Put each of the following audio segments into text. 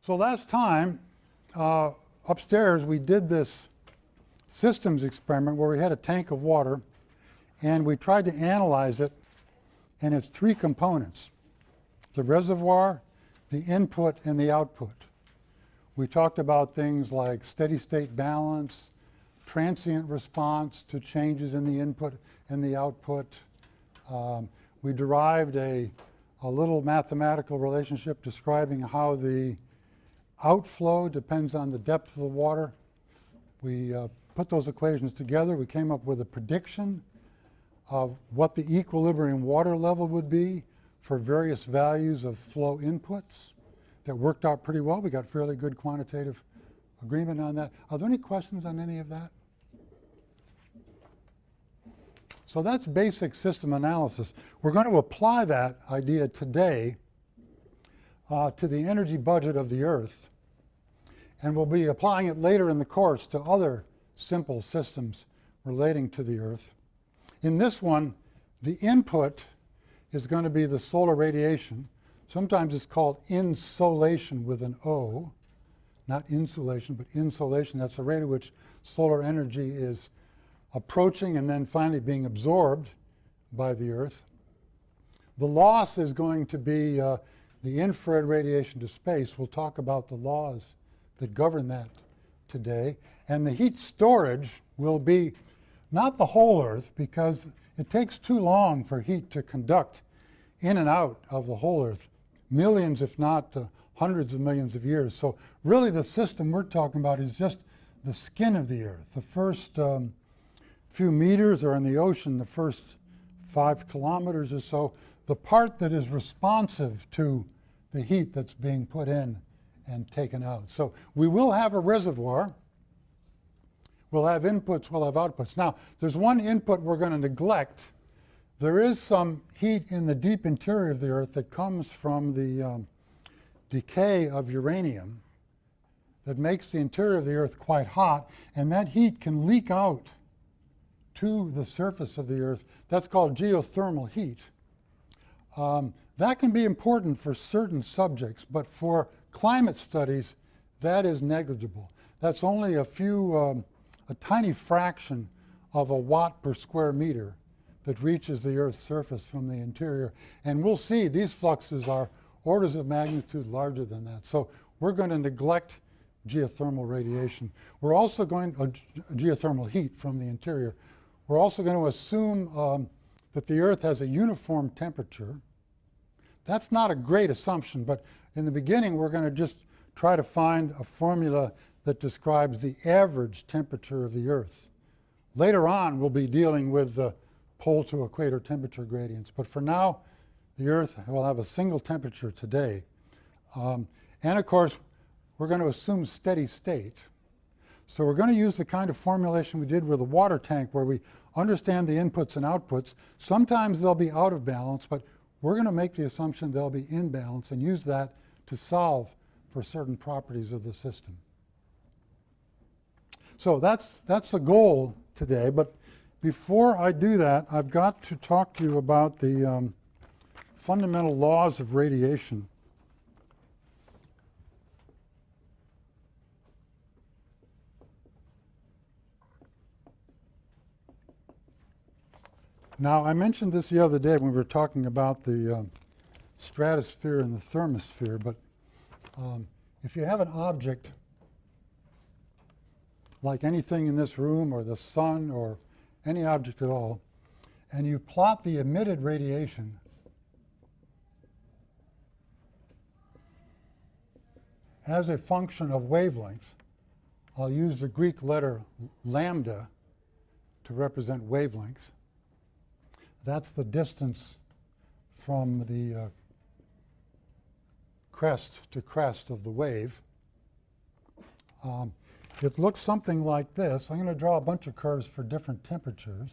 So last time, upstairs, we did this systems experiment where we had a tank of water and we tried to analyze it, and it's three components: the reservoir, the input, and the output. We talked about things like steady state balance, transient response to changes in the input and the output. We derived a little mathematical relationship describing how the outflow depends on the depth of the water. We put those equations together. We came up with a prediction of what the equilibrium water level would be for various values of flow inputs. That worked out pretty well. We got fairly good quantitative agreement on that. Are there any questions on any of that? So that's basic system analysis. We're going to apply that idea today to the energy budget of the Earth, and we'll be applying it later in the course to other simple systems relating to the Earth. In this one, the input is going to be the solar radiation. Sometimes it's called insolation with an O, not insulation, but insolation. That's the rate at which solar energy is approaching and then finally being absorbed by the Earth. The loss is going to be the infrared radiation to space. We'll talk about the laws that govern that today. And the heat storage will be not the whole Earth, because it takes too long for heat to conduct in and out of the whole Earth. Millions, if not hundreds of millions of years. So really the system we're talking about is just the skin of the Earth. The first few meters are in the ocean, the first 5 kilometers or so. The part that is responsive to the heat that's being put in and taken out. So we will have a reservoir. We'll have inputs, we'll have outputs. Now, there's one input we're going to neglect. There is some heat in the deep interior of the Earth that comes from the decay of uranium that makes the interior of the Earth quite hot, and that heat can leak out to the surface of the Earth. That's called geothermal heat. That can be important for certain subjects, but for climate studies, that is negligible. That's only a tiny fraction of a watt per square meter that reaches the Earth's surface from the interior. And we'll see these fluxes are orders of magnitude larger than that. So we're going to neglect geothermal radiation. We're also going geothermal heat from the interior. We're also going to assume that the Earth has a uniform temperature. That's not a great assumption, but in the beginning we're going to just try to find a formula that describes the average temperature of the Earth. Later on we'll be dealing with the pole to equator temperature gradients, but for now the Earth will have a single temperature today. And of course we're going to assume steady state. So we're going to use the kind of formulation we did with a water tank where we understand the inputs and outputs. Sometimes they'll be out of balance, but we're going to make the assumption they'll be in balance and use that to solve for certain properties of the system. So that's the goal today, but before I do that, I've got to talk to you about the fundamental laws of radiation. Now, I mentioned this the other day when we were talking about the stratosphere and the thermosphere, but if you have an object like anything in this room or the sun or any object at all, and you plot the emitted radiation as a function of wavelength, I'll use the Greek letter lambda to represent wavelength. That's the distance from the crest to crest of the wave. It looks something like this. I'm going to draw a bunch of curves for different temperatures.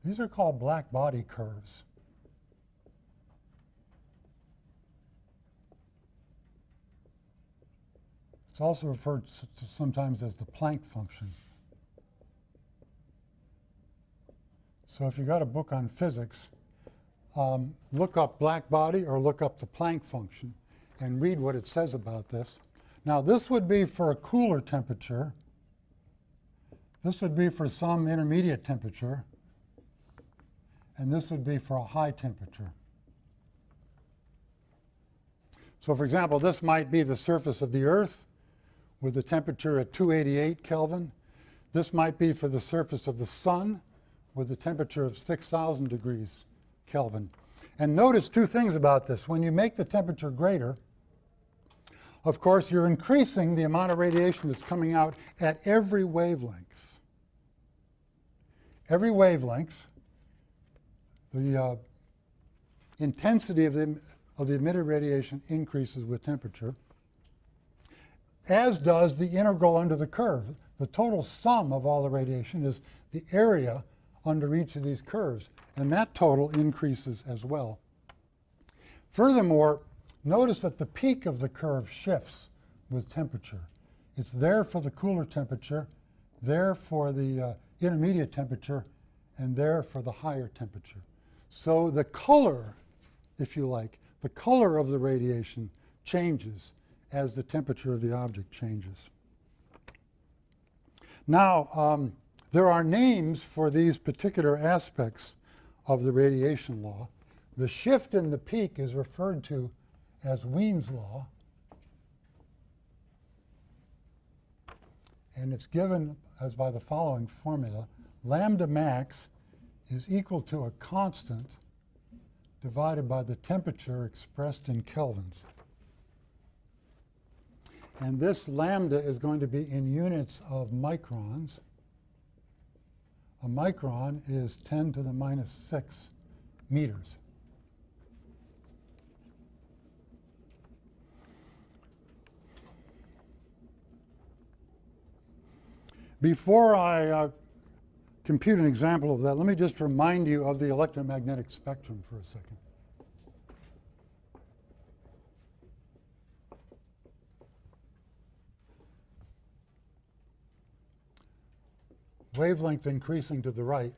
These are called black body curves. It's also referred to sometimes as the Planck function. So if you got a book on physics, look up black body or look up the Planck function and read what it says about this. Now this would be for a cooler temperature. This would be for some intermediate temperature. And this would be for a high temperature. So for example, this might be the surface of the Earth with the temperature at 288 Kelvin. This might be for the surface of the Sun with the temperature of 6,000 degrees Kelvin. And notice two things about this. When you make the temperature greater, of course, you're increasing the amount of radiation that's coming out at every wavelength. Every wavelength, the intensity of the emitted radiation increases with temperature, as does the integral under the curve. The total sum of all the radiation is the area under each of these curves, and that total increases as well. Furthermore, notice that the peak of the curve shifts with temperature. It's there for the cooler temperature, there for the intermediate temperature, and there for the higher temperature. So the color, if you like, the color of the radiation changes as the temperature of the object changes. Now, there are names for these particular aspects of the radiation law. The shift in the peak is referred to as Wien's law, and it's given as by the following formula. Lambda max is equal to a constant divided by the temperature expressed in kelvins. And this lambda is going to be in units of microns. A micron is 10 to the minus 6 meters. Before I compute an example of that, let me just remind you of the electromagnetic spectrum for a second. Wavelength increasing to the right.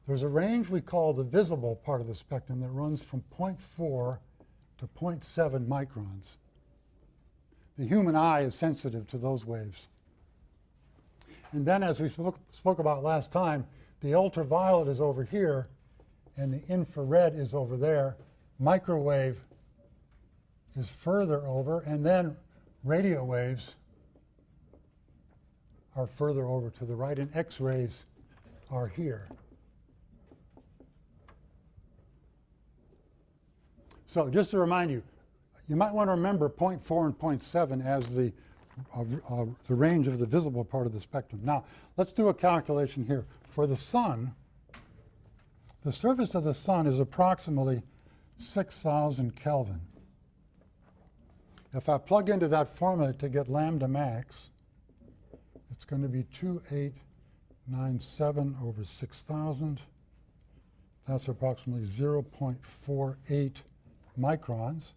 There's a range we call the visible part of the spectrum that runs from 0.4 to 0.7 microns. The human eye is sensitive to those waves. And then, as we spoke about last time, the ultraviolet is over here and the infrared is over there. Microwave is further over, and then radio waves are further over to the right, and X-rays are here. So just to remind you, you might want to remember 0.4 and 0.7 as the range of the visible part of the spectrum. Now, let's do a calculation here. For the sun, the surface of the sun is approximately 6,000 Kelvin. If I plug into that formula to get lambda max, it's going to be 2897 over 6,000. That's approximately 0.48 microns.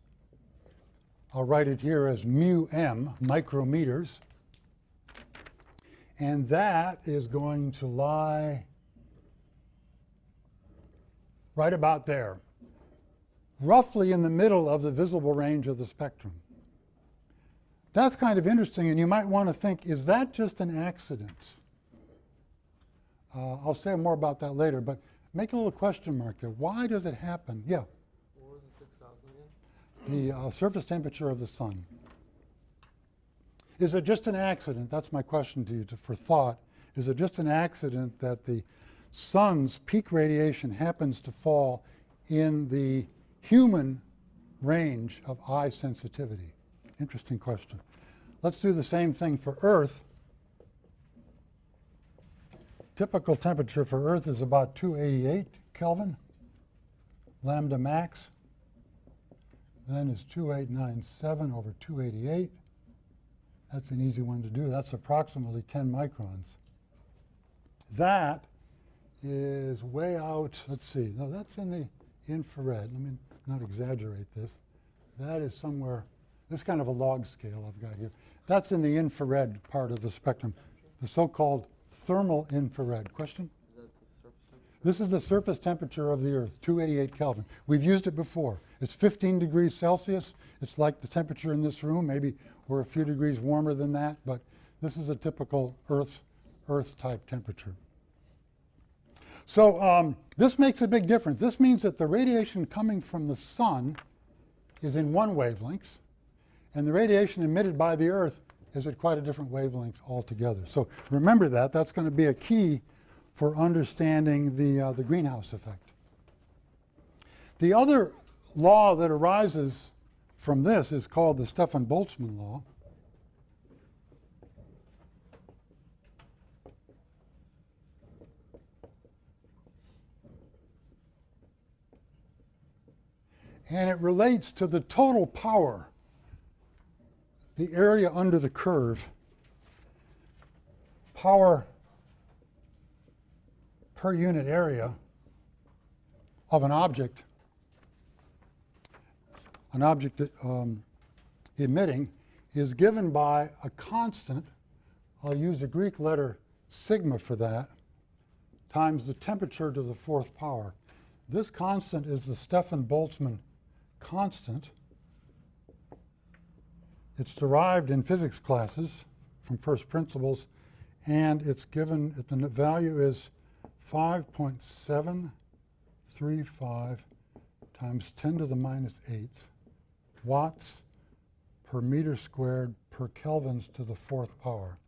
I'll write it here as mu m, micrometers. And that is going to lie right about there, roughly in the middle of the visible range of the spectrum. That's kind of interesting, and you might want to think, is that just an accident? I'll say more about that later, but make a little question mark there. Why does it happen? Yeah? What was the 6,000 again? The surface temperature of the sun. Is it just an accident? That's my question to you for thought. Is it just an accident that the sun's peak radiation happens to fall in the human range of eye sensitivity? Interesting question. Let's do the same thing for Earth. Typical temperature for Earth is about 288 Kelvin. Lambda max then is 2897 over 288. That's an easy one to do. That's approximately 10 microns. That is way out, let's see, no, that's in the infrared. Let me not exaggerate this. That is somewhere, this kind of a log scale I've got here. That's in the infrared part of the spectrum, the so-called thermal infrared. Question? Is that the surface temperature? This is the surface temperature of the Earth, 288 Kelvin. We've used it before. It's 15 degrees Celsius. It's like the temperature in this room. Maybe we're a few degrees warmer than that, but this is a typical Earth-type temperature. So this makes a big difference. This means that the radiation coming from the sun is in one wavelength, and the radiation emitted by the Earth is at quite a different wavelength altogether. So remember that. That's going to be a key for understanding the greenhouse effect. The other law that arises from this is called the Stefan-Boltzmann law. And it relates to the total power, the area under the curve, power per unit area of an object emitting is given by a constant, I'll use the Greek letter sigma for that, times the temperature to the fourth power. This constant is the Stefan-Boltzmann constant. It's derived in physics classes from first principles, and it's given, the value is 5.735 times 10 to the minus 8 watts per meter squared per kelvins to the fourth power.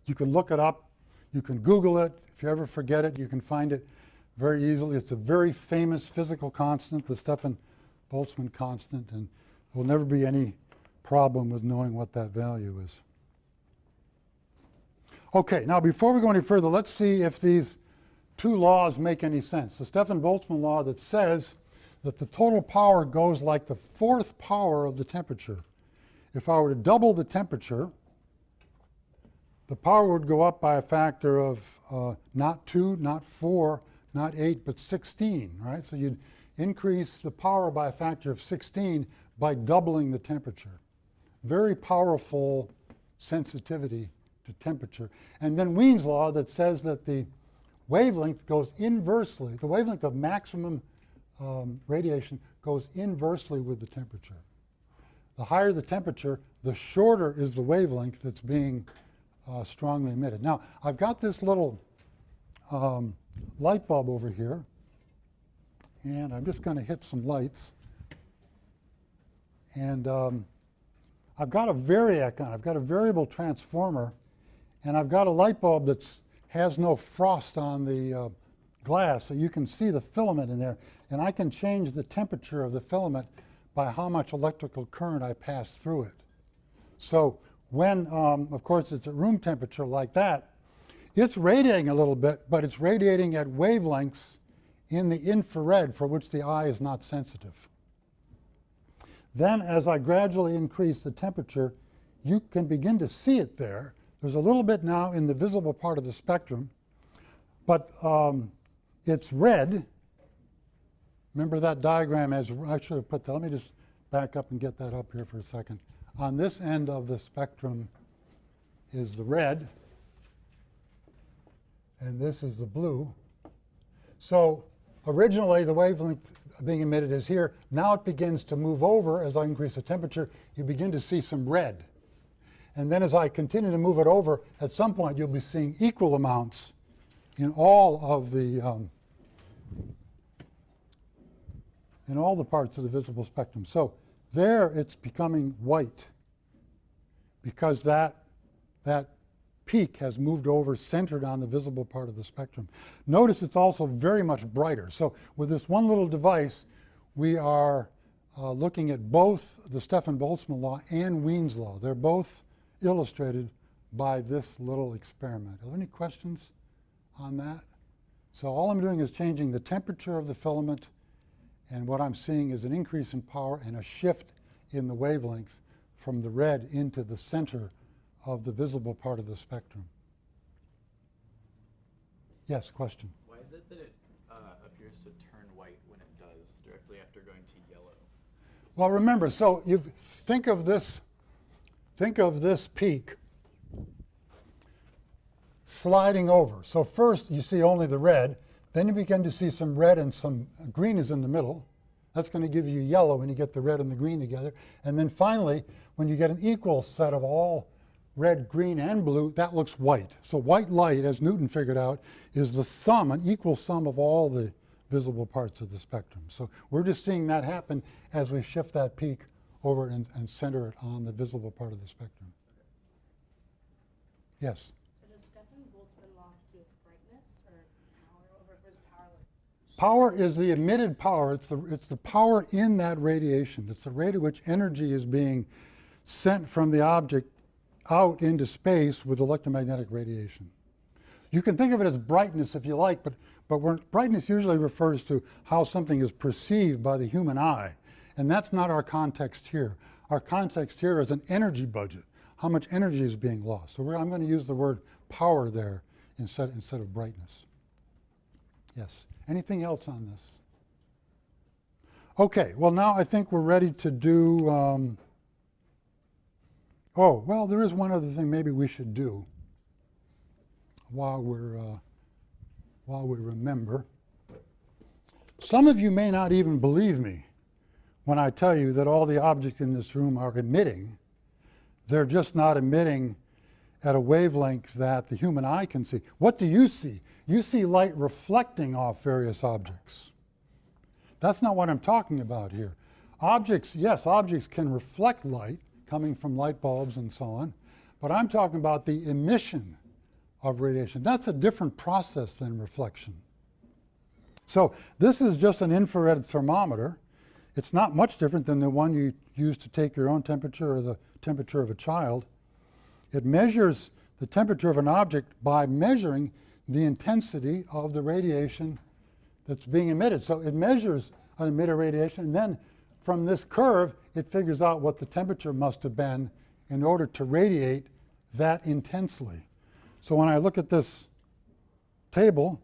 You can look it up. You can Google it. If you ever forget it, you can find it very easily. It's a very famous physical constant, the Stefan-Boltzmann constant, and there will never be any problem with knowing what that value is. Okay, now before we go any further, let's see if these two laws make any sense. The Stefan-Boltzmann law that says that the total power goes like the fourth power of the temperature. If I were to double the temperature, the power would go up by a factor of not 2, not 4, not 8, but 16, right? So you'd increase the power by a factor of 16 by doubling the temperature. Very powerful sensitivity to temperature. And then Wien's law that says that the wavelength goes inversely, the wavelength of maximum radiation goes inversely with the temperature. The higher the temperature, the shorter is the wavelength that's being strongly emitted. Now, I've got this little light bulb over here, and I'm just going to hit some lights. And I've got a variac on. I've got a variable transformer, and I've got a light bulb that has no frost on the glass, so you can see the filament in there. And I can change the temperature of the filament by how much electrical current I pass through it. So when, of course, it's at room temperature like that, it's radiating a little bit, but it's radiating at wavelengths in the infrared for which the eye is not sensitive. Then as I gradually increase the temperature, you can begin to see it there. There's a little bit now in the visible part of the spectrum, but it's red. Remember that diagram as, I should have put that, let me just back up and get that up here for a second. On this end of the spectrum is the red, and this is the blue. So originally the wavelength being emitted is here. Now it begins to move over as I increase the temperature. You begin to see some red. And then as I continue to move it over, at some point you'll be seeing equal amounts in all of the parts of the visible spectrum. So there it's becoming white because that peak has moved over, centered on the visible part of the spectrum. Notice it's also very much brighter. So with this one little device, we are looking at both the Stefan-Boltzmann law and Wien's law. They're both illustrated by this little experiment. Are there any questions on that? So all I'm doing is changing the temperature of the filament, and what I'm seeing is an increase in power and a shift in the wavelength from the red into the center of the visible part of the spectrum. Yes, question? Why is it that it appears to turn white when it does directly after going to yellow? Well, remember, so you think of this peak sliding over. So first you see only the red, then you begin to see some red and some green is in the middle. That's going to give you yellow when you get the red and the green together. And then finally, when you get an equal set of all red, green, and blue, that looks white. So white light, as Newton figured out, is the sum, an equal sum of all the visible parts of the spectrum. So we're just seeing that happen as we shift that peak over and center it on the visible part of the spectrum. Yes? So does Stefan Boltzmann law do with brightness or power over, or is power like? Power is the emitted power. It's the power in that radiation. It's the rate at which energy is being sent from the object out into space with electromagnetic radiation. You can think of it as brightness if you like, but brightness usually refers to how something is perceived by the human eye. And that's not our context here. Our context here is an energy budget, how much energy is being lost. So I'm going to use the word power there instead of brightness. Yes. Anything else on this? Okay, well now I think we're ready to do, oh, well, there is one other thing maybe we should do while we remember. Some of you may not even believe me when I tell you that all the objects in this room are emitting. They're just not emitting at a wavelength that the human eye can see. What do you see? You see light reflecting off various objects. That's not what I'm talking about here. Objects, yes, objects can reflect light coming from light bulbs and so on, but I'm talking about the emission of radiation. That's a different process than reflection. So this is just an infrared thermometer. It's not much different than the one you use to take your own temperature or the temperature of a child. It measures the temperature of an object by measuring the intensity of the radiation that's being emitted. So it measures an emitted radiation, and then from this curve, it figures out what the temperature must have been in order to radiate that intensely. So when I look at this table,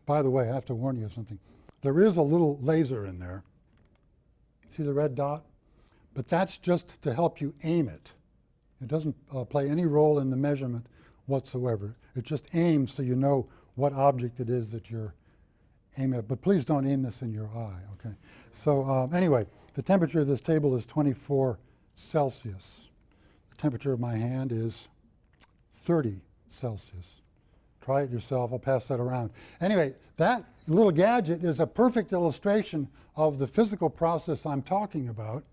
by the way, I have to warn you of something. There is a little laser in there. See the red dot? But that's just to help you aim it. It doesn't play any role in the measurement whatsoever. It just aims so you know what object it is that you're aiming at. But please don't aim this in your eye, okay? So anyway, the temperature of this table is 24 Celsius. The temperature of my hand is 30 Celsius. Try it yourself. I'll pass that around. Anyway, that little gadget is a perfect illustration of the physical process I'm talking about.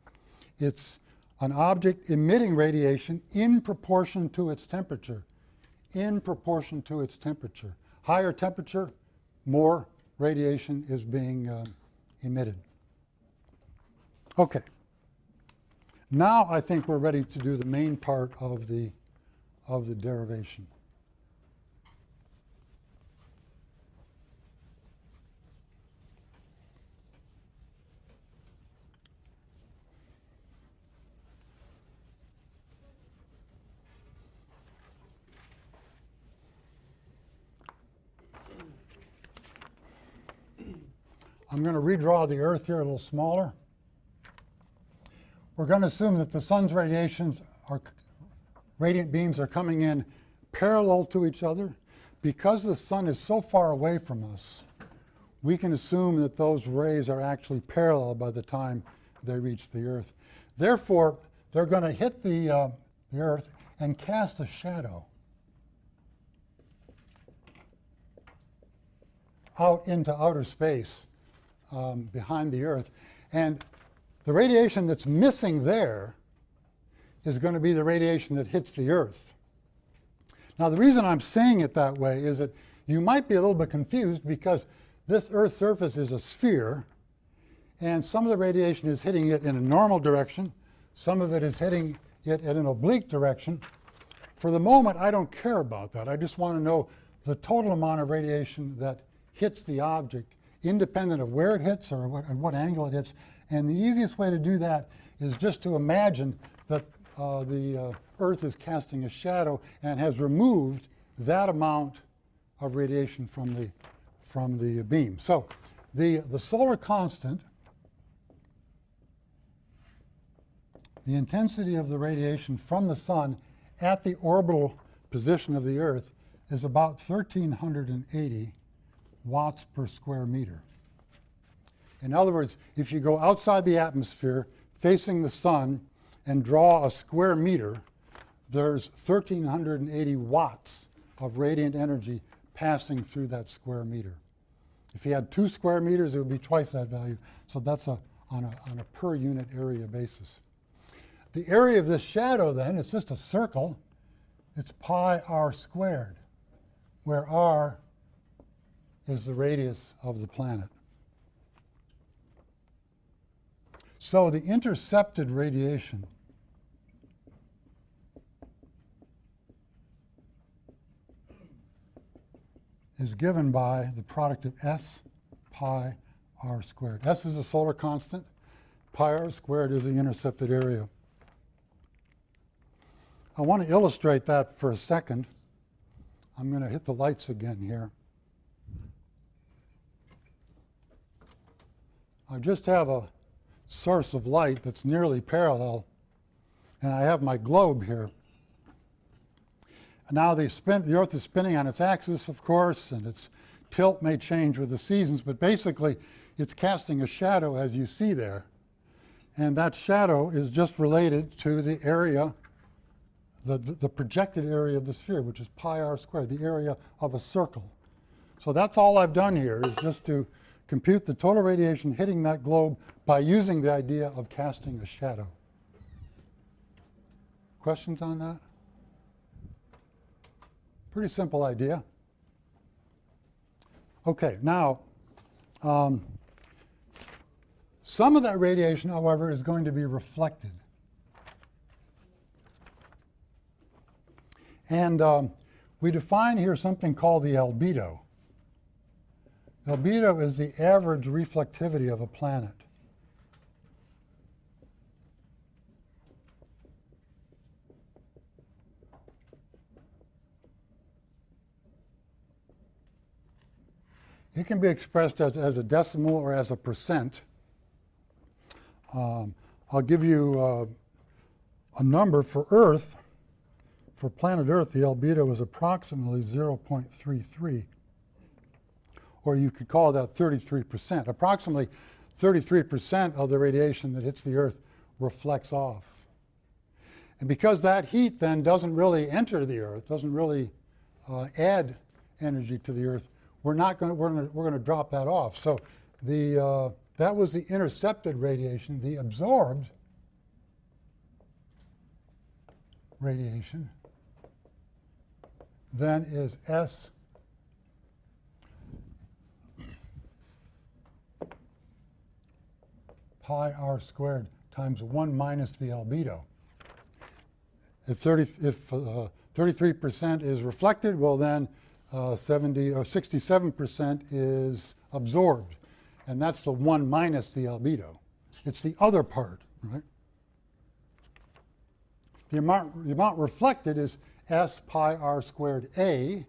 It's an object emitting radiation in proportion to its temperature. In proportion to its temperature. Higher temperature, more radiation is being emitted. Okay. Now I think we're ready to do the main part of the derivation. I'm going to redraw the Earth here a little smaller. We're going to assume that the sun's radiant beams are coming in parallel to each other. Because the sun is so far away from us, we can assume that those rays are actually parallel by the time they reach the Earth. Therefore, they're going to hit the Earth and cast a shadow out into outer space behind the Earth. And the radiation that's missing there is going to be the radiation that hits the Earth. Now, the reason I'm saying it that way is that you might be a little bit confused because this Earth's surface is a sphere, and some of the radiation is hitting it in a normal direction, some of it is hitting it in an oblique direction. For the moment, I don't care about that. I just want to know the total amount of radiation that hits the object, independent of where it hits or at what angle it hits. And the easiest way to do that is just to imagine that the Earth is casting a shadow and has removed that amount of radiation from the beam. So the solar constant, the intensity of the radiation from the sun at the orbital position of the Earth, is about 1,380 watts per square meter. In other words, if you go outside the atmosphere, facing the sun, and draw a square meter, there's 1,380 watts of radiant energy passing through that square meter. If you had 2 square meters, it would be twice that value. So that's on a per unit area basis. The area of this shadow then, it's just a circle. It's pi r squared, where r is the radius of the planet. So the intercepted radiation is given by the product of S pi r squared. S is a solar constant. Pi r squared is the intercepted area. I want to illustrate that for a second. I'm going to hit the lights again here. I just have a source of light that's nearly parallel, and I have my globe here. Now the Earth is spinning on its axis, of course, and its tilt may change with the seasons, but basically it's casting a shadow, as you see there. And that shadow is just related to the area, the projected area of the sphere, which is pi r squared, the area of a circle. So that's all I've done here, is just to compute the total radiation hitting that globe by using the idea of casting a shadow. Questions on that? Pretty simple idea. Okay, now, some of that radiation, however, is going to be reflected. And we define here something called the albedo. Albedo is the average reflectivity of a planet. It can be expressed as a decimal or as a percent. I'll give you a number for Earth. For planet Earth, the albedo is approximately 0.33, or you could call that 33%. Approximately 33% of the radiation that hits the Earth reflects off. And because that heat then doesn't really enter the Earth, doesn't really add energy to the Earth, we're going to drop that off. So that was the intercepted radiation. The absorbed radiation then is S pi r squared times 1 minus the albedo. If 33% is reflected, well then 70 or 67% is absorbed, and that's the 1 minus the albedo. It's the other part, right? The amount reflected is S pi r squared A,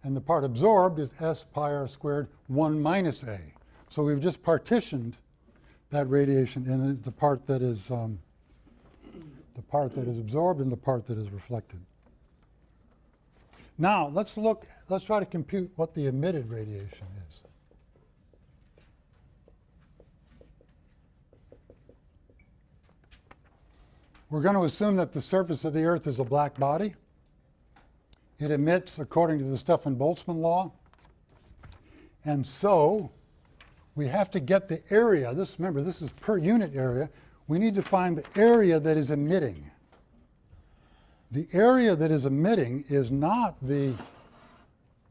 and the part absorbed is S pi r squared 1 minus A. So we've just partitioned that radiation in the part that is absorbed and the part that is reflected. Now let's try to compute what the emitted radiation is. We're going to assume that the surface of the Earth is a black body. It emits according to the Stefan-Boltzmann law. And so we have to get the area. Remember, this is per unit area. We need to find the area that is emitting. The area that is emitting is not the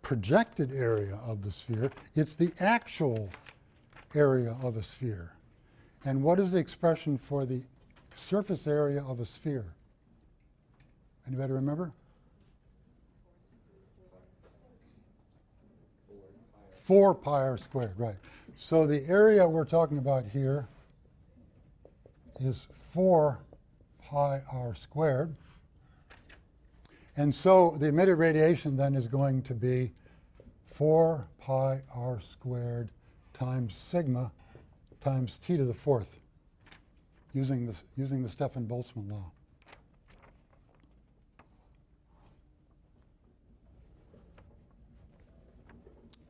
projected area of the sphere. It's the actual area of a sphere. And what is the expression for the surface area of a sphere? Anybody remember? 4 pi r squared, right. So the area we're talking about here is 4 pi r squared. And so the emitted radiation then is going to be 4 pi r squared times sigma times t to the 4th, using the Stefan-Boltzmann law.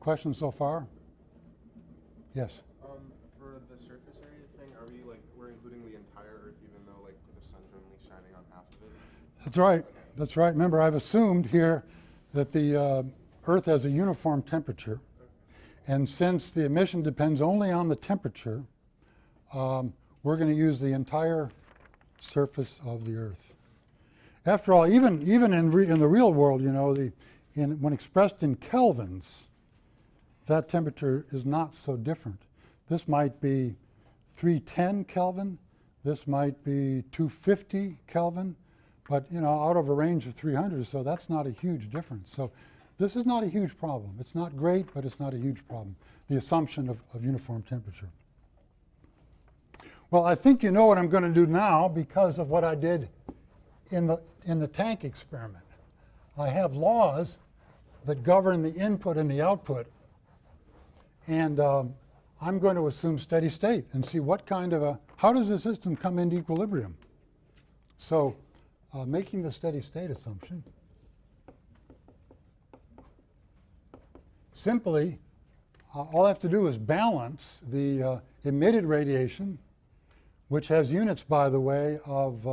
questions so far? Yes. For the surface area thing, are we like, we're including the entire Earth even though like the sun's only shining on half of it? That's right. Okay. That's right. Remember, I've assumed here that the Earth has a uniform temperature. And since the emission depends only on the temperature, we're going to use the entire surface of the Earth. After all, even in the real world, you know, when expressed in kelvins, that temperature is not so different. This might be 310 Kelvin. This might be 250 Kelvin. But, you know, out of a range of 300, so that's not a huge difference. So this is not a huge problem. It's not great, but it's not a huge problem, the assumption of uniform temperature. Well, I think you know what I'm going to do now because of what I did in the tank experiment. I have laws that govern the input and the output. And I'm going to assume steady state and see what kind of how does the system come into equilibrium? So making the steady state assumption, simply, all I have to do is balance the emitted radiation, which has units, by the way, of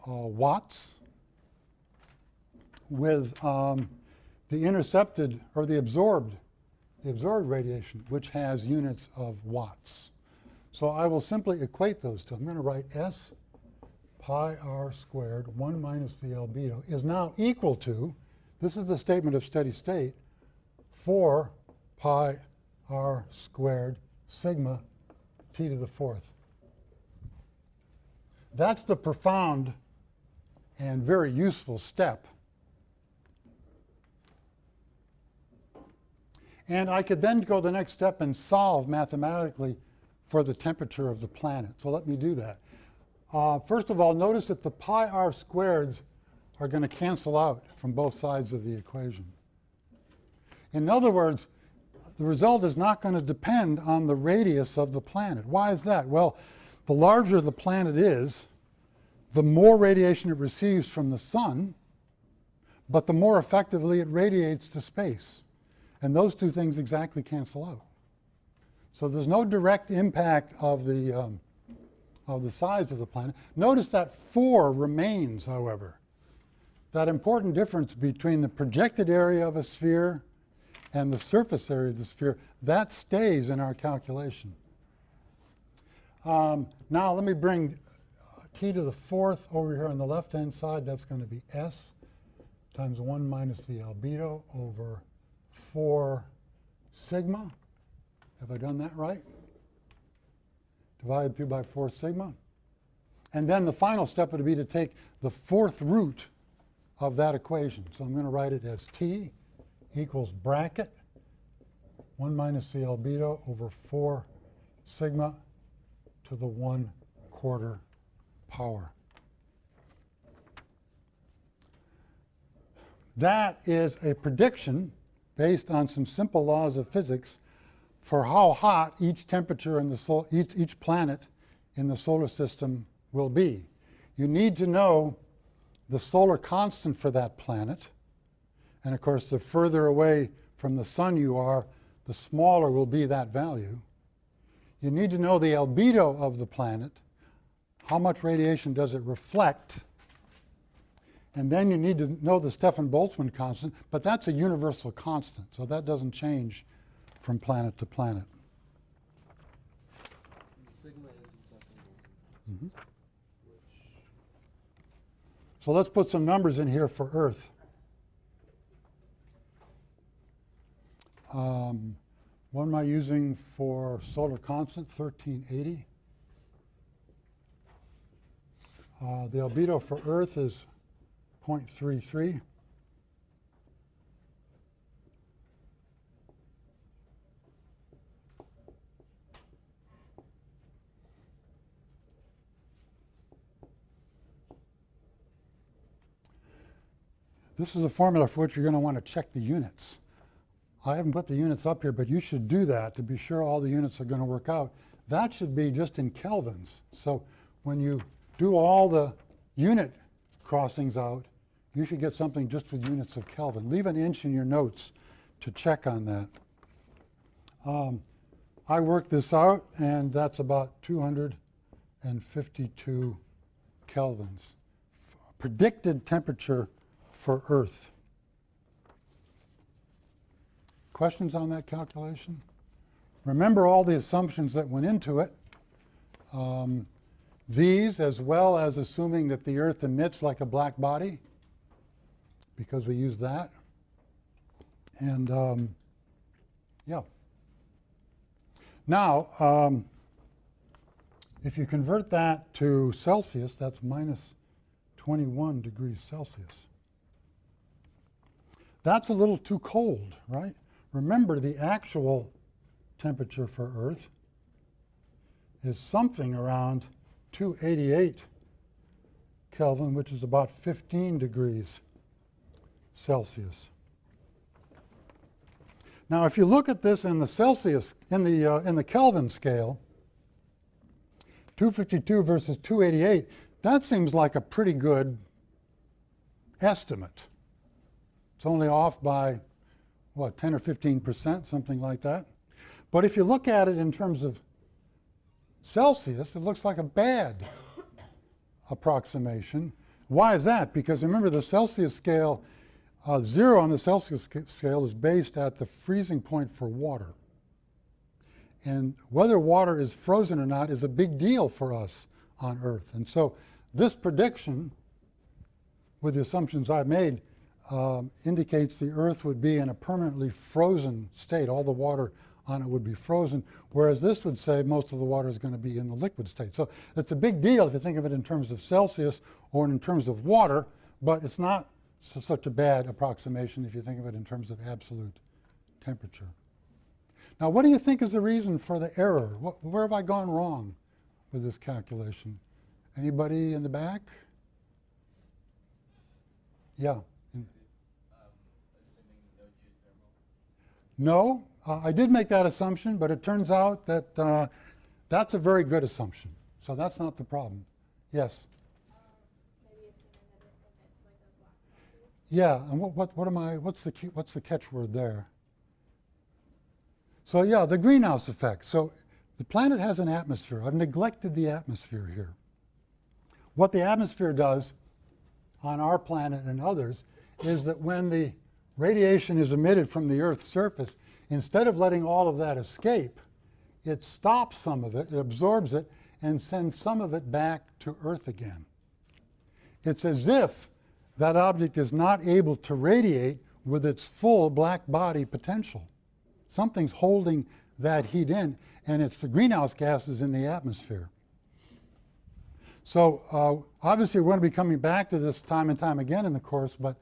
watts, with the intercepted or the absorbed radiation, which has units of watts. So I will simply equate those two. I'm going to write S pi r squared 1 minus the albedo is now equal to, this is the statement of steady state, 4 pi r squared sigma t to the fourth. That's the profound and very useful step. And I could then go the next step and solve mathematically for the temperature of the planet. So let me do that. First of all, notice that the pi r squareds are going to cancel out from both sides of the equation. In other words, the result is not going to depend on the radius of the planet. Why is that? Well, the larger the planet is, the more radiation it receives from the sun, but the more effectively it radiates to space. And those two things exactly cancel out. So there's no direct impact of the size of the planet. Notice that 4 remains, however. That important difference between the projected area of a sphere and the surface area of the sphere, that stays in our calculation. Now let me bring t to the fourth over here on the left-hand side. That's going to be S times 1 minus the albedo over 4 sigma. Have I done that right? Divided through by 4 sigma. And then the final step would be to take the fourth root of that equation. So I'm going to write it as T equals bracket 1 minus the albedo over 4 sigma to the 1/4 power. That is a prediction based on some simple laws of physics for how hot each temperature in the each planet in the solar system will be. You need to know the solar constant for that planet. And of course, the further away from the sun you are, the smaller will be that value. You need to know the albedo of the planet. How much radiation does it reflect? And then you need to know the Stefan-Boltzmann constant, but that's a universal constant, so that doesn't change from planet to planet. Sigma is the Stefan-Boltzmann. So let's put some numbers in here for Earth. What am I using for solar constant? 1380. The albedo for Earth is 0.33. This is a formula for which you're going to want to check the units. I haven't put the units up here, but you should do that to be sure all the units are going to work out. That should be just in kelvins. So when you do all the unit crossings out, you should get something just with units of Kelvin. Leave an inch in your notes to check on that. I worked this out, and that's about 252 kelvins. Predicted temperature for Earth. Questions on that calculation? Remember all the assumptions that went into it. These, as well as assuming that the Earth emits like a black body, because we use that. And yeah. Now, if you convert that to Celsius, that's minus 21 degrees Celsius. That's a little too cold, right? Remember, the actual temperature for Earth is something around 288 Kelvin, which is about 15 degrees Celsius. Now, if you look at this in the Celsius, in the Kelvin scale, 252 versus 288, that seems like a pretty good estimate. It's only off by, what, 10 or 15%, something like that. But if you look at it in terms of Celsius, it looks like a bad approximation. Why is that? Because remember, the Celsius scale, 0 on the Celsius scale is based at the freezing point for water. And whether water is frozen or not is a big deal for us on Earth. And so this prediction, with the assumptions I've made, indicates the Earth would be in a permanently frozen state. All the water on it would be frozen, whereas this would say most of the water is going to be in the liquid state. So it's a big deal if you think of it in terms of Celsius or in terms of water, but it's not such a bad approximation if you think of it in terms of absolute temperature. Now, what do you think is the reason for the error? Where have I gone wrong with this calculation? Anybody in the back? Yeah. Assuming no geothermal? No, I did make that assumption, but it turns out that that's a very good assumption. So that's not the problem. Yes? Maybe assuming that it emits like a black body. Yeah, and what's the catchword there? So yeah, the greenhouse effect. So the planet has an atmosphere. I've neglected the atmosphere here. What the atmosphere does on our planet and others is that when the radiation is emitted from the Earth's surface, instead of letting all of that escape, it stops some of it, it absorbs it, and sends some of it back to Earth again. It's as if that object is not able to radiate with its full black body potential. Something's holding that heat in, and it's the greenhouse gases in the atmosphere. So obviously we're going to be coming back to this time and time again in the course, but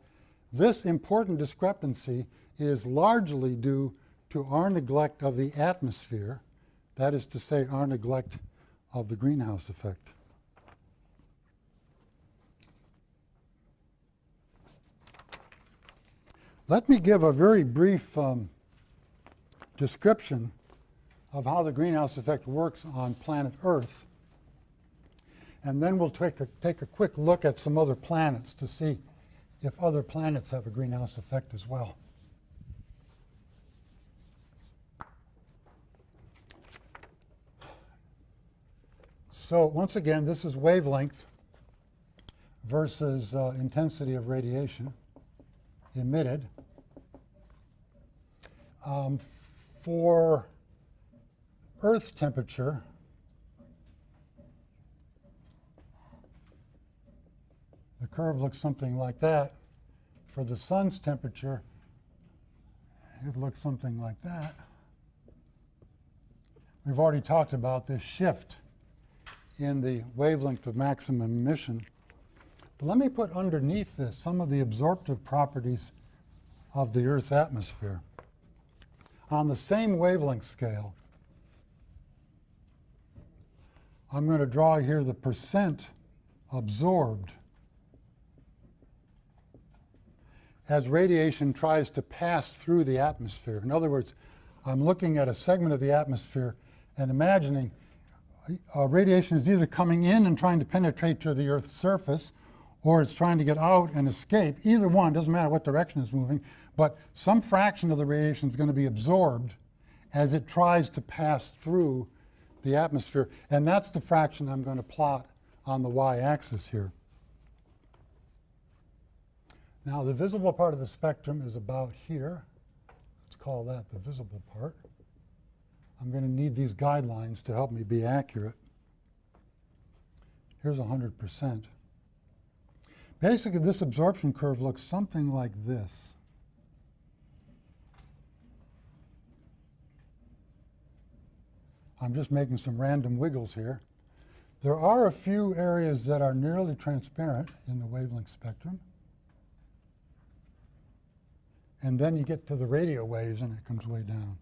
this important discrepancy is largely due to our neglect of the atmosphere, that is to say, our neglect of the greenhouse effect. Let me give a very brief description of how the greenhouse effect works on planet Earth. And then we'll take a quick look at some other planets to see if other planets have a greenhouse effect as well. So once again, this is wavelength versus intensity of radiation emitted. For Earth temperature, the curve looks something like that. For the sun's temperature, it looks something like that. We've already talked about this shift in the wavelength of maximum emission. But let me put underneath this some of the absorptive properties of the Earth's atmosphere. On the same wavelength scale, I'm going to draw here the percent absorbed as radiation tries to pass through the atmosphere. In other words, I'm looking at a segment of the atmosphere and imagining radiation is either coming in and trying to penetrate to the Earth's surface, or it's trying to get out and escape. Either one, doesn't matter what direction it's moving, but some fraction of the radiation is going to be absorbed as it tries to pass through the atmosphere, and that's the fraction I'm going to plot on the y-axis here. Now, the visible part of the spectrum is about here. Let's call that the visible part. I'm going to need these guidelines to help me be accurate. Here's 100%. Basically, this absorption curve looks something like this. I'm just making some random wiggles here. There are a few areas that are nearly transparent in the wavelength spectrum. And then you get to the radio waves and it comes way down.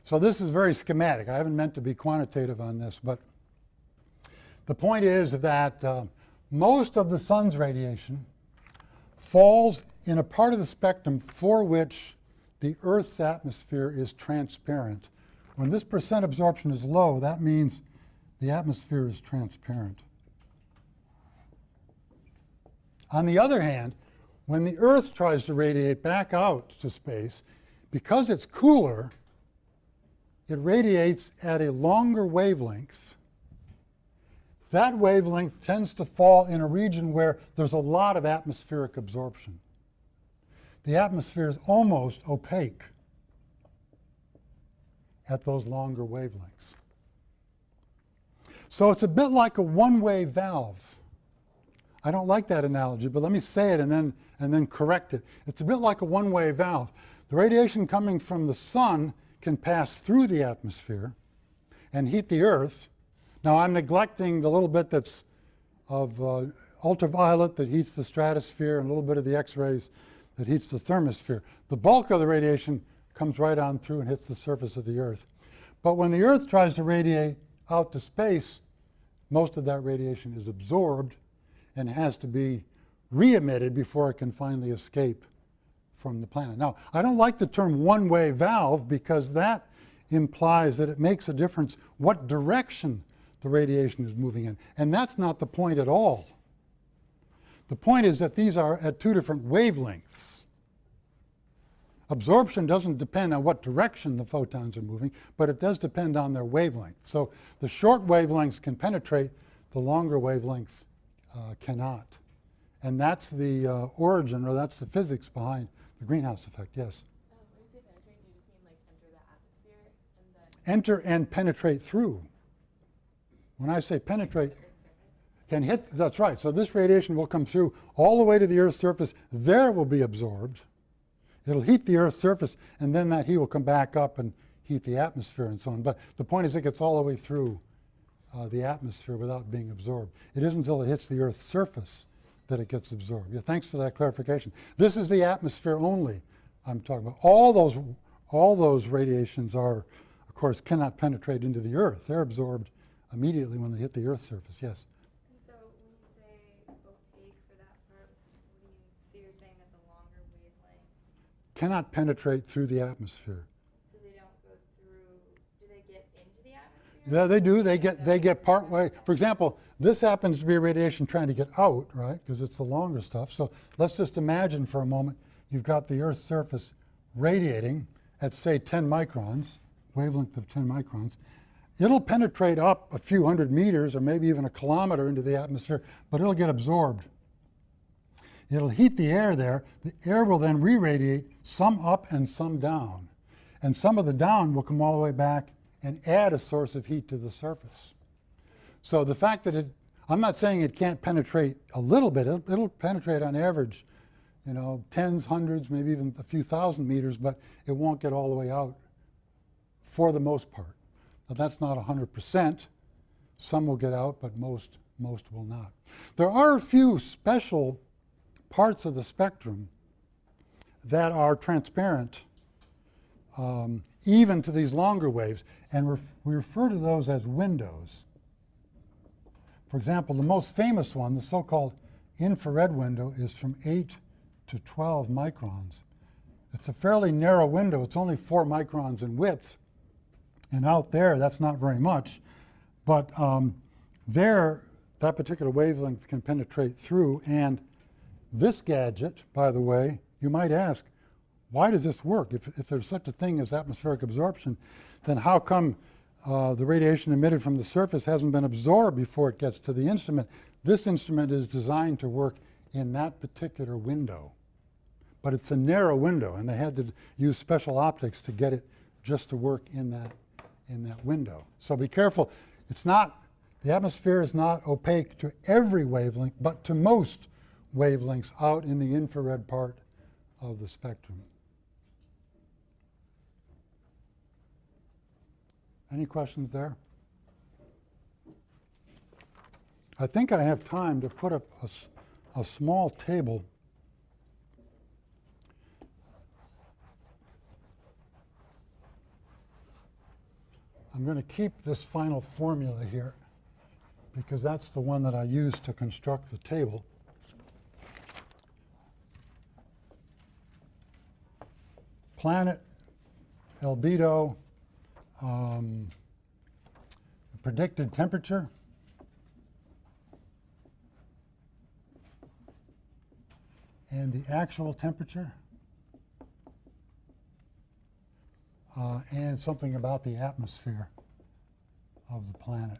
So this is very schematic. I haven't meant to be quantitative on this, but the point is that most of the sun's radiation falls in a part of the spectrum for which the Earth's atmosphere is transparent. When this percent absorption is low, that means the atmosphere is transparent. On the other hand, when the Earth tries to radiate back out to space, because it's cooler, it radiates at a longer wavelength. That wavelength tends to fall in a region where there's a lot of atmospheric absorption. The atmosphere is almost opaque at those longer wavelengths. So it's a bit like a one-way valve. I don't like that analogy, but let me say it and then correct it. It's a bit like a one-way valve. The radiation coming from the sun can pass through the atmosphere and heat the Earth. Now, I'm neglecting the little bit that's of ultraviolet that heats the stratosphere and a little bit of the X-rays that heats the thermosphere. The bulk of the radiation comes right on through and hits the surface of the Earth. But when the Earth tries to radiate out to space, most of that radiation is absorbed and has to be re-emitted before it can finally escape from the planet. Now, I don't like the term one-way valve because that implies that it makes a difference what direction the radiation is moving in. And that's not the point at all. The point is that these are at two different wavelengths. Absorption doesn't depend on what direction the photons are moving, but it does depend on their wavelength. So the short wavelengths can penetrate, the longer wavelengths cannot. And that's the origin, or that's the physics behind the greenhouse effect, yes? When you say penetrate, do you just mean like enter the atmosphere and then? Enter and penetrate through. When I say penetrate, can hit, that's right. So this radiation will come through all the way to the Earth's surface. There it will be absorbed. It'll heat the Earth's surface, and then that heat will come back up and heat the atmosphere and so on. But the point is it gets all the way through the atmosphere without being absorbed. It isn't until it hits the Earth's surface that it gets absorbed. Yeah, thanks for that clarification. This is the atmosphere only I'm talking about. All those radiations are, of course, cannot penetrate into the Earth. They're absorbed immediately when they hit the Earth's surface, yes. And so when you say opaque for that part, so you're saying that the longer wavelengths, Cannot penetrate through the atmosphere. so they don't go through, do they get into the atmosphere? Yeah, they do. They get part way. For example, this happens to be radiation trying to get out, right? Because it's the longer stuff. So let's just imagine for a moment you've got the Earth's surface radiating at, say, 10 microns, wavelength of 10 microns. It'll penetrate up a few hundred meters or maybe even a kilometer into the atmosphere, but it'll get absorbed. It'll heat the air there. The air will then re-radiate, some up and some down. And some of the down will come all the way back and add a source of heat to the surface. So the fact that I'm not saying it can't penetrate a little bit. It'll penetrate on average, tens, hundreds, maybe even a few thousand meters, but it won't get all the way out for the most part. Now, that's not 100%. Some will get out, but most will not. There are a few special parts of the spectrum that are transparent, even to these longer waves, and we refer to those as windows. For example, the most famous one, the so-called infrared window, is from 8 to 12 microns. It's a fairly narrow window. It's only 4 microns in width. And out there, that's not very much. But there, that particular wavelength can penetrate through, and This gadget, by the way, you might ask, why does this work? If there's such a thing as atmospheric absorption, then how come the radiation emitted from the surface hasn't been absorbed before it gets to the instrument? This instrument is designed to work in that particular window. But it's a narrow window, and they had to use special optics to get it just to work in that window. So be careful. It's not, the atmosphere is not opaque to every wavelength, but to most wavelengths out in the infrared part of the spectrum. Any questions there? I think I have time to put up a small table. I'm going to keep this final formula here because that's the one that I used to construct the table. Planet, albedo, predicted temperature, and the actual temperature, and something about the atmosphere of the planet.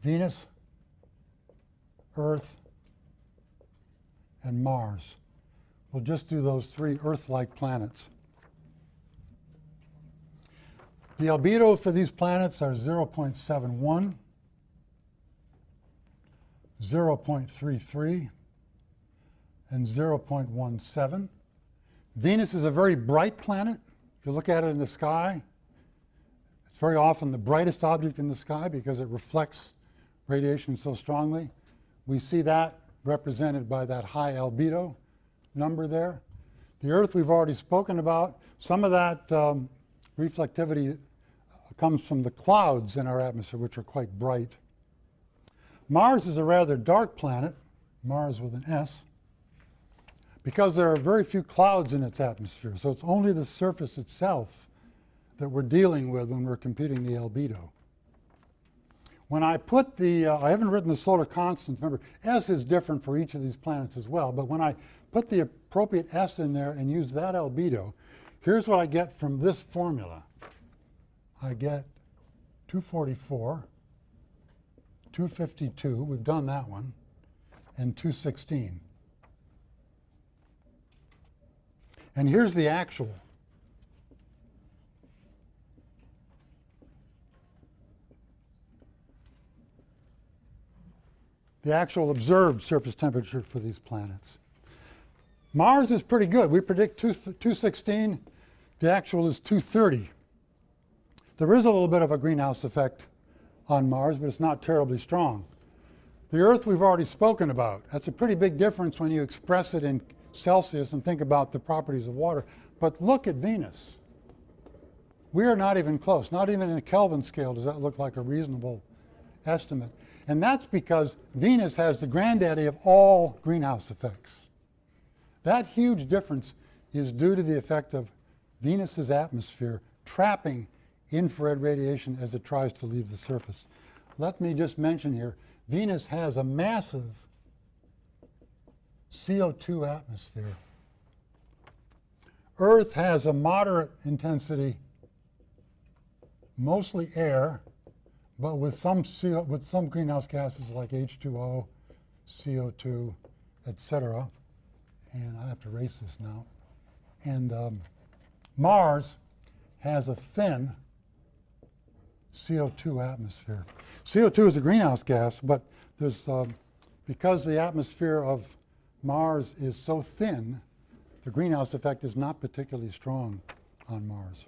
Venus, Earth, and Mars. We'll just do those three Earth-like planets. The albedo for these planets are 0.71, 0.33, and 0.17. Venus is a very bright planet. If you look at it in the sky, it's very often the brightest object in the sky because it reflects radiation so strongly. We see that represented by that high albedo number there. The Earth we've already spoken about. Some of that reflectivity comes from the clouds in our atmosphere, which are quite bright. Mars is a rather dark planet, Mars with an S, because there are very few clouds in its atmosphere. So it's only the surface itself that we're dealing with when we're computing the albedo. When I put the, I haven't written the solar constants, remember, S is different for each of these planets as well, but when I put the appropriate S in there and use that albedo, here's what I get from this formula. I get 244, 252, we've done that one, and 216. And here's the actual. The actual observed surface temperature for these planets. Mars is pretty good. We predict 216. The actual is 230. There is a little bit of a greenhouse effect on Mars, but it's not terribly strong. The Earth we've already spoken about. That's a pretty big difference when you express it in Celsius and think about the properties of water. But look at Venus. We are not even close. Not even in a Kelvin scale does that look like a reasonable estimate. And that's because Venus has the granddaddy of all greenhouse effects. That huge difference is due to the effect of Venus's atmosphere trapping infrared radiation as it tries to leave the surface. Let me just mention here, Venus has a massive CO2 atmosphere. Earth has a moderate intensity, mostly air, but with some greenhouse gases like H2O, CO2, etc. And I have to erase this now. And Mars has a thin CO2 atmosphere. CO2 is a greenhouse gas, but there's because the atmosphere of Mars is so thin, the greenhouse effect is not particularly strong on Mars.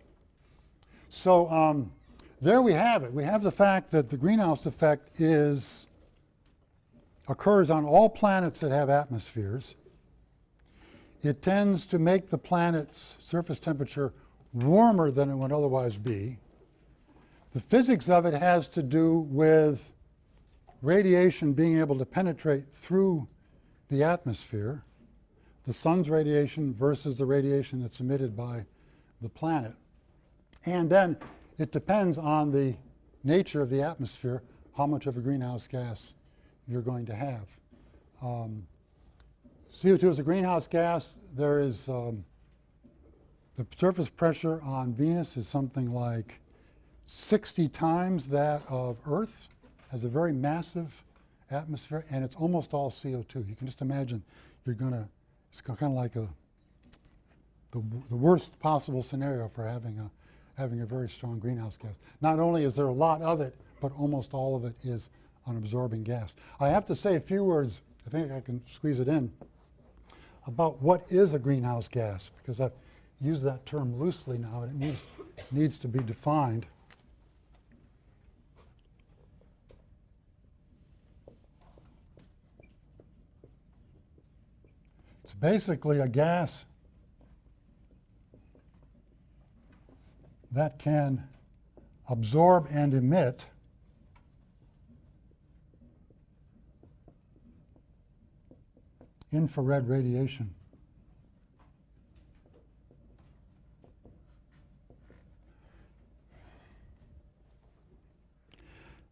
So there we have it. We have the fact that the greenhouse effect occurs on all planets that have atmospheres. It tends to make the planet's surface temperature warmer than it would otherwise be. The physics of it has to do with radiation being able to penetrate through the atmosphere, the sun's radiation versus the radiation that's emitted by the planet. And then it depends on the nature of the atmosphere, how much of a greenhouse gas you're going to have. CO2 is a greenhouse gas. There is the surface pressure on Venus is something like 60 times that of Earth. Has a very massive atmosphere, and it's almost all CO2. You can just imagine it's kind of like the worst possible scenario for having a very strong greenhouse gas. Not only is there a lot of it, but almost all of it is an absorbing gas. I have to say a few words, I think I can squeeze it in, about what is a greenhouse gas, because I've used that term loosely now, and it needs to be defined. It's basically a gas that can absorb and emit infrared radiation.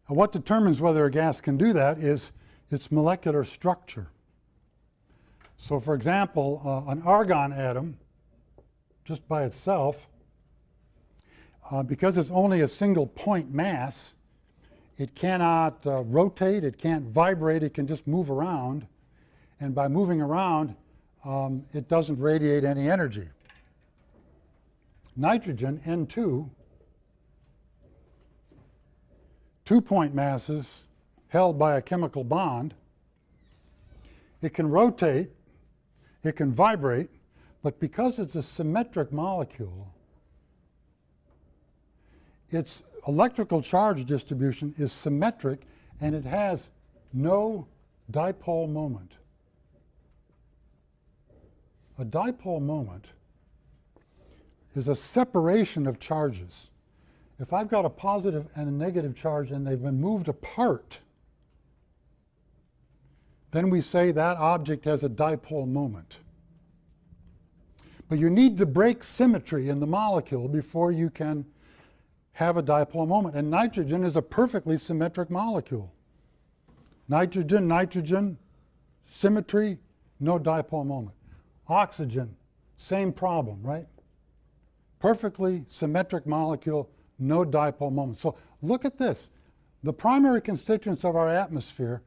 Now, what determines whether a gas can do that is its molecular structure. So, for example, an argon atom, just by itself, because it's only a single point mass, it cannot rotate, it can't vibrate, it can just move around. And by moving around, it doesn't radiate any energy. Nitrogen, N2, 2-point masses held by a chemical bond. It can rotate, it can vibrate, but because it's a symmetric molecule, its electrical charge distribution is symmetric, and it has no dipole moment. A dipole moment is a separation of charges. If I've got a positive and a negative charge and they've been moved apart, then we say that object has a dipole moment. But you need to break symmetry in the molecule before you can have a dipole moment. And nitrogen is a perfectly symmetric molecule. Nitrogen, nitrogen, symmetry, no dipole moment. Oxygen, same problem, right? Perfectly symmetric molecule, no dipole moment. So look at this. The primary constituents of our atmosphere,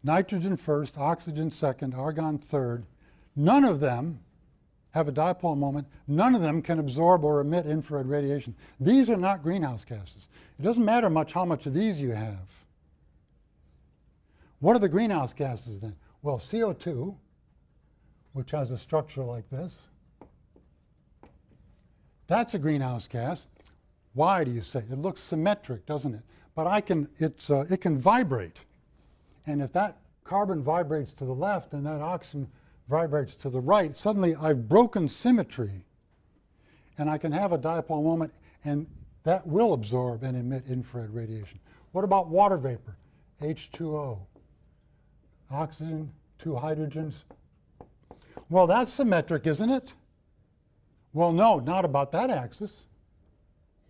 nitrogen first, oxygen second, argon third, none of them have a dipole moment. None of them can absorb or emit infrared radiation. These are not greenhouse gases. It doesn't matter much how much of these you have. What are the greenhouse gases then? Well, CO2, which has a structure like this, that's a greenhouse gas. Why do you say? It looks symmetric, doesn't it? But it can vibrate. And if that carbon vibrates to the left and that oxygen vibrates to the right, suddenly I've broken symmetry, and I can have a dipole moment, and that will absorb and emit infrared radiation. What about water vapor? H2O. Oxygen, 2 hydrogens. Well, that's symmetric, isn't it? Well, no, not about that axis.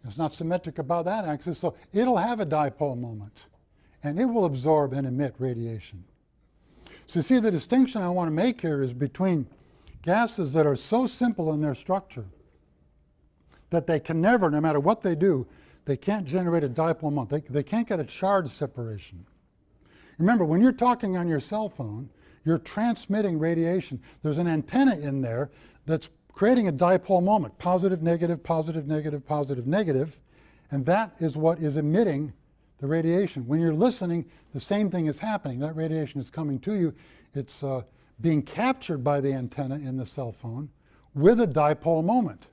It's not symmetric about that axis, so it'll have a dipole moment, and it will absorb and emit radiation. So you see, the distinction I want to make here is between gases that are so simple in their structure that they can never, no matter what they do, they can't generate a dipole moment. They can't get a charge separation. Remember, when you're talking on your cell phone, you're transmitting radiation. There's an antenna in there that's creating a dipole moment, positive, negative, positive, negative, positive, negative, and that is what is emitting the radiation. When you're listening, the same thing is happening. That radiation is coming to you. It's being captured by the antenna in the cell phone with a dipole moment.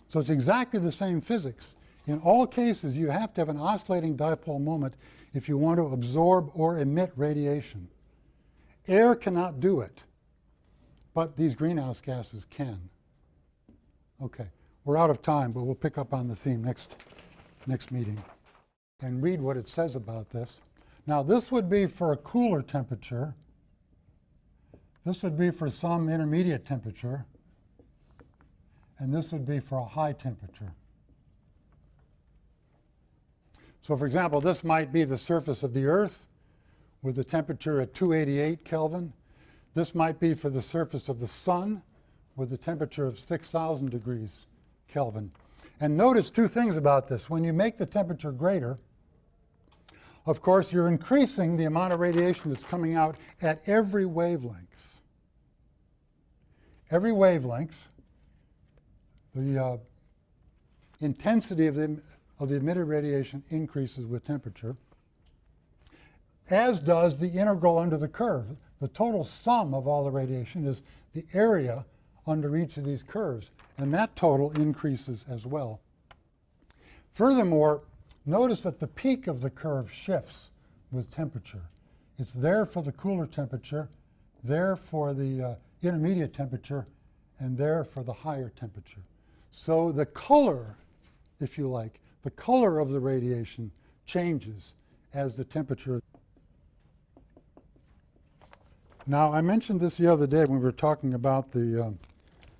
So it's exactly the same physics. In all cases, you have to have an oscillating dipole moment if you want to absorb or emit radiation. Air cannot do it, but these greenhouse gases can. Okay, we're out of time, but we'll pick up on the theme next meeting and read what it says about this. Now, this would be for a cooler temperature. This would be for some intermediate temperature. And this would be for a high temperature. So, for example, this might be the surface of the Earth with the temperature at 288 Kelvin. This might be for the surface of the sun with a temperature of 6,000 degrees Kelvin. And notice two things about this. When you make the temperature greater, of course, you're increasing the amount of radiation that's coming out at every wavelength. Every wavelength, the intensity of the emitted radiation increases with temperature, as does the integral under the curve. The total sum of all the radiation is the area under each of these curves, and that total increases as well. Furthermore, notice that the peak of the curve shifts with temperature. It's there for the cooler temperature, there for the intermediate temperature, and there for the higher temperature. So the color, if you like, the color of the radiation changes as the temperature. Now, I mentioned this the other day when we were talking about the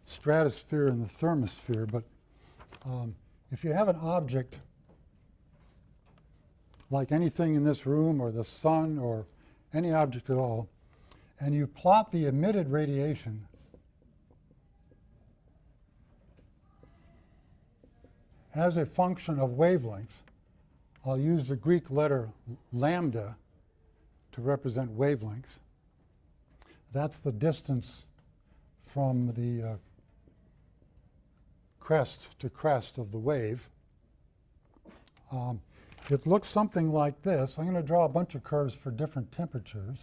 stratosphere and the thermosphere, but if you have an object like anything in this room or the sun or any object at all, and you plot the emitted radiation as a function of wavelength, I'll use the Greek letter lambda to represent wavelength. That's the distance from the crest to crest of the wave. It looks something like this. I'm going to draw a bunch of curves for different temperatures.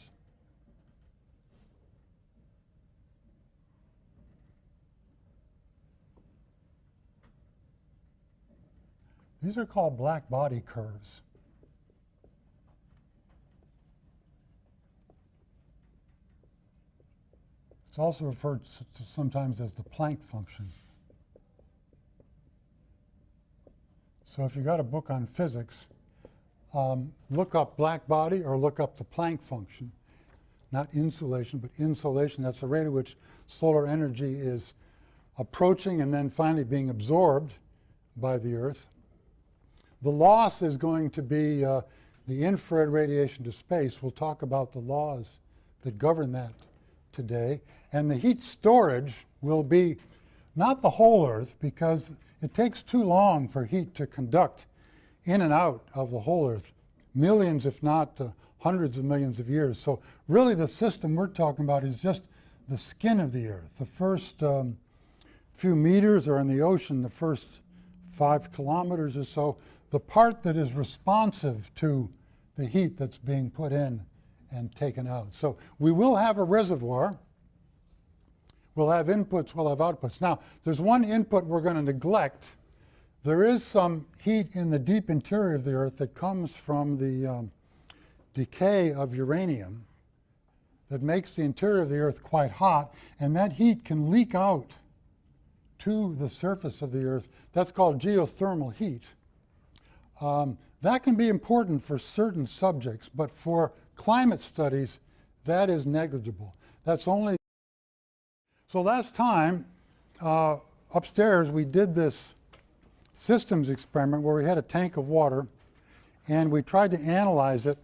These are called black body curves. It's also referred to sometimes as the Planck function. So if you got a book on physics, look up black body or look up the Planck function. Not insulation, but insolation. That's the rate at which solar energy is approaching and then finally being absorbed by the Earth. The loss is going to be the infrared radiation to space. We'll talk about the laws that govern that today. And the heat storage will be not the whole Earth, because it takes too long for heat to conduct in and out of the whole Earth, millions if not hundreds of millions of years. So really the system we're talking about is just the skin of the Earth. The first few meters are in the ocean, the first 5 kilometers or so. The part that is responsive to the heat that's being put in and taken out. So we will have a reservoir. We'll have inputs, we'll have outputs. Now, there's one input we're going to neglect. There is some heat in the deep interior of the Earth that comes from the decay of uranium that makes the interior of the Earth quite hot, and that heat can leak out to the surface of the Earth. That's called geothermal heat. That can be important for certain subjects, but for climate studies, that is negligible. That's only. So last time, upstairs, we did this systems experiment where we had a tank of water, and we tried to analyze it,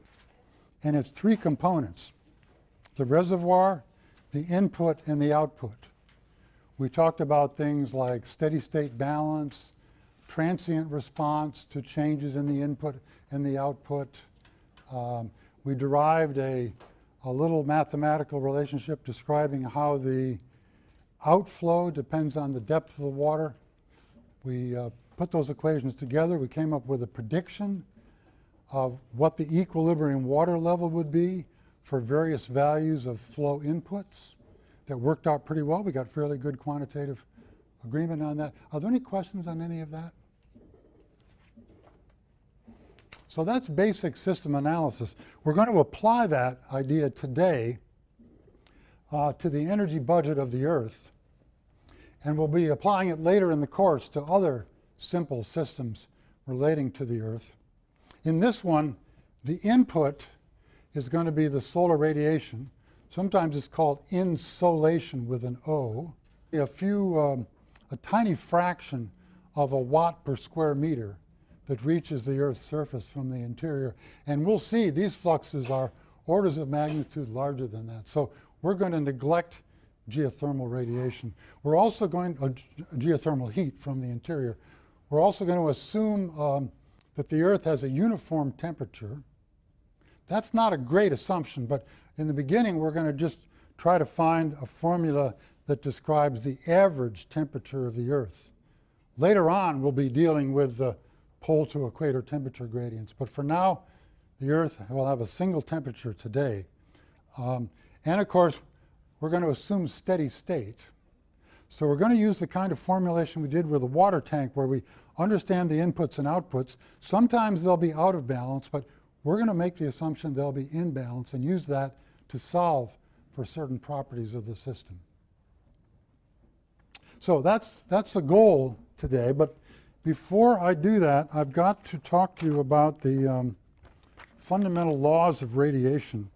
and it's 3 components: the reservoir, the input, and the output. We talked about things like steady state balance, transient response to changes in the input and the output. We derived a little mathematical relationship describing how the outflow depends on the depth of the water. We put those equations together. We came up with a prediction of what the equilibrium water level would be for various values of flow inputs. That worked out pretty well. We got fairly good quantitative agreement on that. Are there any questions on any of that? So that's basic system analysis. We're going to apply that idea today to the energy budget of the Earth, and we'll be applying it later in the course to other simple systems relating to the Earth. In this one, the input is going to be the solar radiation. Sometimes it's called insolation with an O. A tiny fraction of a watt per square meter that reaches the Earth's surface from the interior. And we'll see these fluxes are orders of magnitude larger than that. So we're going to neglect geothermal radiation. We're also going geothermal heat from the interior. We're also going to assume that the Earth has a uniform temperature. That's not a great assumption, but in the beginning we're going to just try to find a formula that describes the average temperature of the Earth. Later on we'll be dealing with the pole to equator temperature gradients, but for now the Earth will have a single temperature today. And of course we're going to assume steady state. So we're going to use the kind of formulation we did with a water tank where we understand the inputs and outputs. Sometimes they'll be out of balance, but we're going to make the assumption they'll be in balance and use that to solve for certain properties of the system. So that's the goal today, but before I do that, I've got to talk to you about the fundamental laws of radiation.